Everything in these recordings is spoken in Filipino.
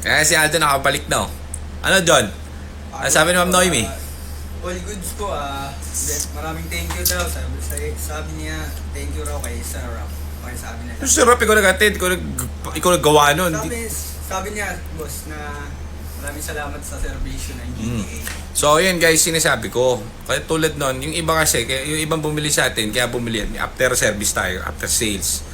Kaya si Aldo nakabalik na, oh. Ano, John? Ano sabi ni Ma'am Noemi? All goods po, maraming thank you daw. Sabi niya, thank you raw kay Sir Rap. Okay, sabi niya. Yung sarap, ikaw nag-attend, ikaw naggawa nun. Sabi niya, boss, na maraming salamat sa servisyo ng GTA. So, yun guys, sinasabi ko. Kaya tulad nun, yung iba kasi, yung ibang bumili sa atin, kaya bumili yan. After service tayo, after sales.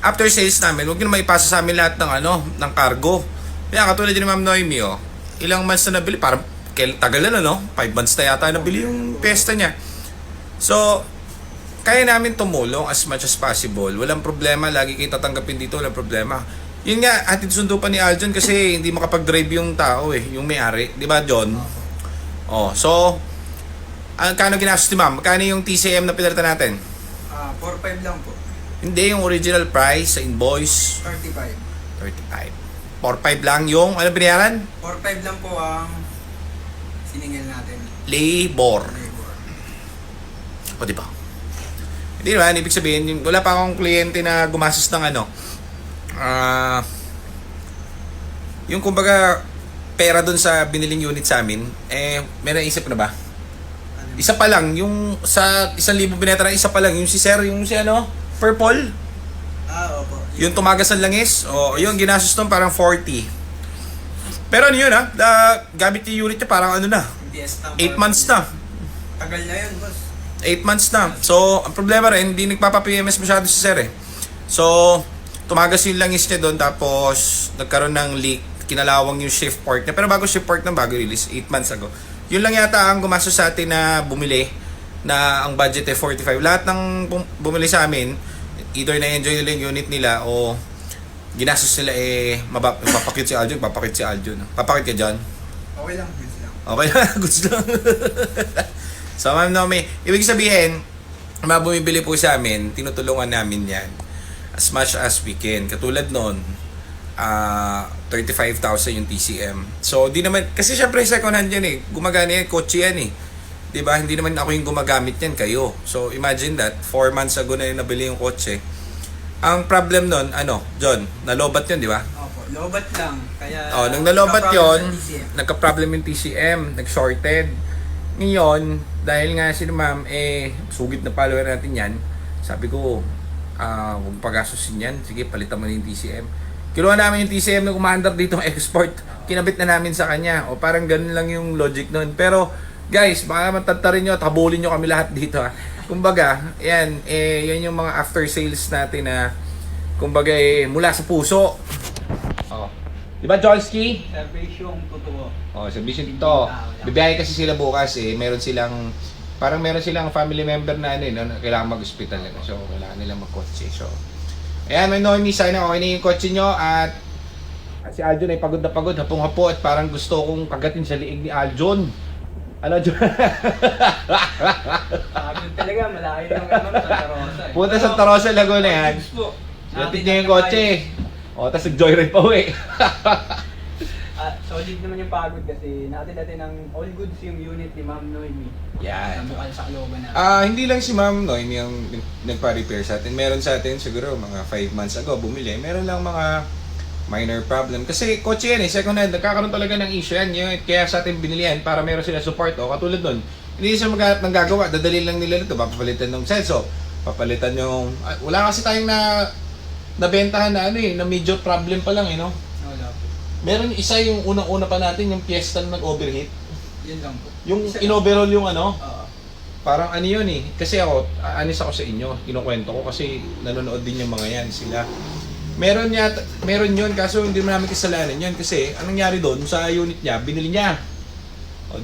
After sales namin, huwag nyo naman ipasa sa amin lahat ng cargo. Kaya katulad yun ni Ma'am Noemi, oh. Ilang months na nabili, parang tagal na, no? 5 months na yata nabili yung pesta niya. So, kaya namin tumulong as much as possible. Walang problema, lagi kayo tatanggapin dito, walang problema. Yun nga, hatid sundo pa ni Aljon kasi hindi makapag-drive yung tao yung may-ari. Di ba, John? Oh, so, kano ginastos ni Ma'am? Magkano yung TCM na pinalitan natin? 4.5 lang po. Hindi, yung original price sa invoice. 35. 4.5 lang yung, ano binayaran? 4.5 lang po ang siningil natin. Labor. O, di ba? Hindi naman, ibig sabihin, wala pa akong kliyente na gumastos ng yung kumbaga, pera dun sa biniling unit sa amin, may naisip na ba? Isa pa lang, yung sa 1,000 bineta na isa pa lang, yung si Sir, yung si Purple. Opo. Yung tumagas ng langis, yung ginastos nung parang 40. Pero ano yun gamit yung unit niya parang 8 months na. Tagal na yun, boss. 8 months na. So, ang problema rin, hindi nagpapa-PMS masyado si Sir So, tumagas yung langis niya doon tapos nagkaroon ng leak, kinalawang yung shift port niya. Pero bago shift port na bago release, 8 months ago. Yun lang yata ang gumastos sa atin na bumili na ang budget 45. Lahat ng bumili sa amin, either na-enjoy nila yung unit nila o ginastos nila mapapakit si Aljon, Papakit ka dyan? Okay lang, goods lang. Okay lang, goods lang. So, Ma'am Noemi, ibig sabihin, mga bumibili po sa amin, tinutulungan namin yan as much as we can. Katulad nun, 35,000 yung TCM. So, di naman, kasi syempre second hand yan gumagana yan, kotse yan diba? Hindi naman ako yung gumagamit yan, kayo. So, imagine that, 4 months ago na yung nabili yung kotse. Ang problem nun, John, nalobat yun, di ba? Opo, lobat lang. Kaya, nung nalobat yun, nagka-problem yung TCM, nag-shorted. Ngayon, dahil nga si Ma'am, sugit na follower natin yan, sabi ko, huwag pagasusin yan, sige, palitan mo na yung TCM. Kinuha namin yung TCM na umaandar dito ng export, kinabit na namin sa kanya, parang ganun lang yung logic nun. Pero, guys, baka matantarin nyo at habulin nyo kami lahat dito Kumbaga, yan yung mga after sales natin na kumbaga mula sa puso. Diba, Jolski? Servisyong totoo. Servisyong totoo. Bibiyahe kasi sila bukas meron silang family member na na kailangan mag-hospital So, kailangan nilang mag-kotse. So, ayan, may Noemi, sana okay na yung kotse nyo at si Aljon ay pagod na pagod, hapong-hapo at parang gusto kong kagatin sa liig ni Aljon. Ano, John? Talaga, malayo ng Santa Rosa Punta sa Santa Rosa, Laguna yan. Latid niya yung kotse. Tapos nag-joyride pa uwi. Solid naman yung pagod kasi natin ng all goods yung unit ni Ma'am Noemi. Yan. Bukal sa kalooban natin. Hindi lang si Ma'am Noemi yung nagpa-repair sa atin. Meron sa atin siguro mga 5 months ago bumili. Meron lang mga minor problem. Kasi kotse yan second hand. Nagkakaroon talaga ng issue yan. Kaya sa atin binili yan para meron sila support. Katulad nun. Hindi sila maghanap ng gagawa. Dadali lang nila nito. Papalitan ng sensor. Papalitan yung... wala kasi tayong nabentahan na na major problem pa lang no? Wala po. Meron isa yung unang-una pa natin, yung Fiesta na nag-overheat. Yun lang po. Yung in-overhaul yung parang yun Kasi ako, anis ako sa inyo, kinukwento ko kasi nanonood din yung mga yan sila. Meron yun, kaso hindi mo namin kasalanan yun kasi anong nangyari doon sa unit niya, binili niya.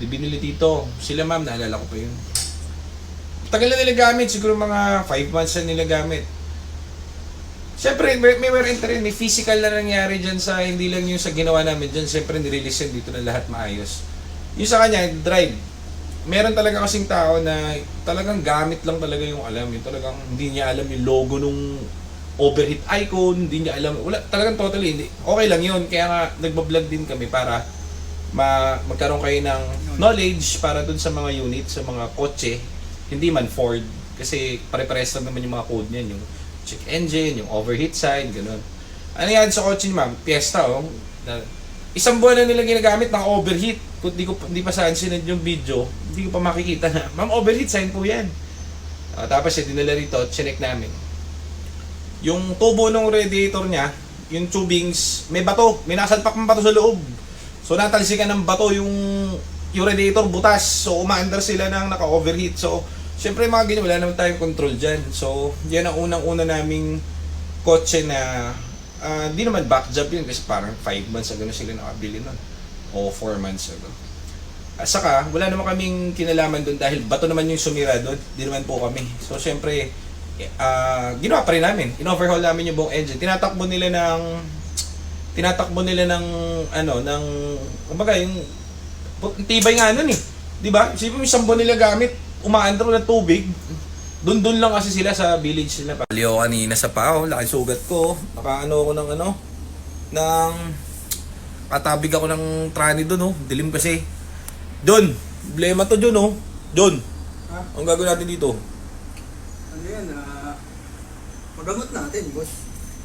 Binili dito. Sila ma'am, naalala ko pa yun. Tagal na nila gamit, siguro mga 5 months na nila gamit. Siyempre, may physical na nangyari dyan sa, hindi lang yung sa ginawa namin dyan. Siyempre, nirelease yan dito na lahat maayos. Yung sa kanya, drive. Meron talaga kasing tao na talagang gamit lang talaga yung alam. Yung talagang hindi niya alam yung logo nung overheat icon, hindi niya alam. Wala, talagang totally hindi. Okay lang yun. Kaya nga, nagbablog din kami para magkaroon kayo ng knowledge para dun sa mga unit, sa mga kotse. Hindi man Ford. Kasi pare-pares lang naman yung mga code niyan. Yung check engine, yung overheat side, gano'n. Ano yan sa kotse ni ma'am? Fiesta, isang buwan na nila ginagamit, naka-overheat. Kung di pa saan sinad yung video, hindi ko pa makikita na, ma'am, overheat, sign po yan. Tapos dinala rito, chinek namin. Yung tubo ng radiator niya, yung tubings, may bato, may nasalpak ng bato sa loob. So natalsikan ng bato yung radiator butas. So umaandar sila ng naka-overheat. So syempre mga ganyan, wala naman tayong control dyan. So yan ang unang-una naming kotse na di naman back job yun kasi parang 5 months ago na sila nakabili nun. O 4 months ago. Saka wala naman kaming kinalaman doon dahil bato naman yung sumira doon. Di naman po kami. So syempre ginawa pa rin namin. In-overhaul namin yung buong engine. Tinatakbo nila ng kumbaga yung tibay nga nun eh. 'Di ba? Isipin mo isang buwan nila gamit, umaandar ng tubig. Doon lang kasi sila sa village nila. Paliw kanina sa pao, laki sugat ko. Nakaano ako ng katabig ako ng trani doon, oh. Dilim kasi. John, problema to John, oh. John, ang gagawin natin dito? Ano yan, magamot natin, boss.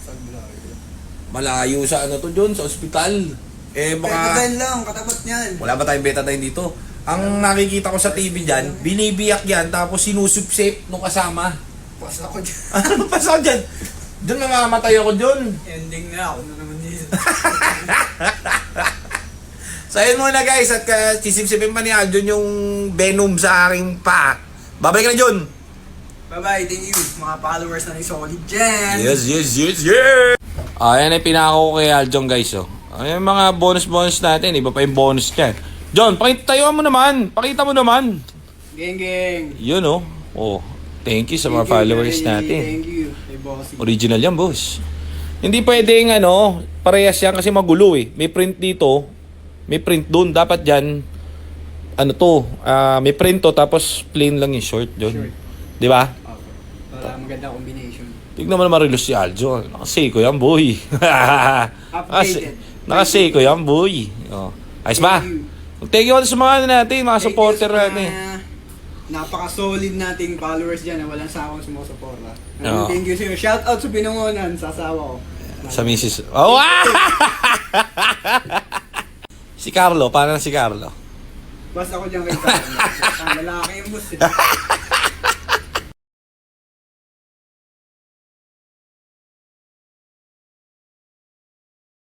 Saan Malayo sa ano to John, sa ospital. Baka... Betadine lang, katapat niyan. Wala ba tayong betadine dito? Ang nakikita ko sa TV dyan, binibiyak yan, tapos sinusupsip nung kasama. Pas ako dyan. Ano pa sa dyan? Doon mamamatay ako dyan. Ending na ako na naman dito. So ayun muna guys, at sisipsipin pa ni Aljon yung venom sa aking pa. Babalik ka na John. Bye-bye, thank you. Mga followers na ni Solid Gen. Yes. Ayan ay pinako ko kay Aljon guys. Oh. Ayan mga bonus natin, iba pa yung bonus niyan. John, tayuan mo naman. Pakita mo naman. Geng. Yun oh. Oh, thank you sa mga followers natin. Thank you. Hey, bossy. Original yan, boss. Hindi pwedeng parehas yan kasi magulo eh. May print dito, may print doon. Dapat dyan, may print to tapos plain lang yung short, John. Short. Di ba? Wala, maganda combination. Tignan mo naman marilos si Aljo. Nakaseko yan, boy. Updated. Nakaseko yan, boy. Oh. Ayos ba? Thank you sa mga natin, mga supporter natin. Napaka-solid nating followers dyan na walang sawang sumusuporta. Oo. Thank you sa'yo. Shout out sa Binangonan, sa asawa ko. Sa misis. Oh, Si Carlo, paano si Carlo? Basta ako dyan kay Carlo. Lalaki yung boss eh.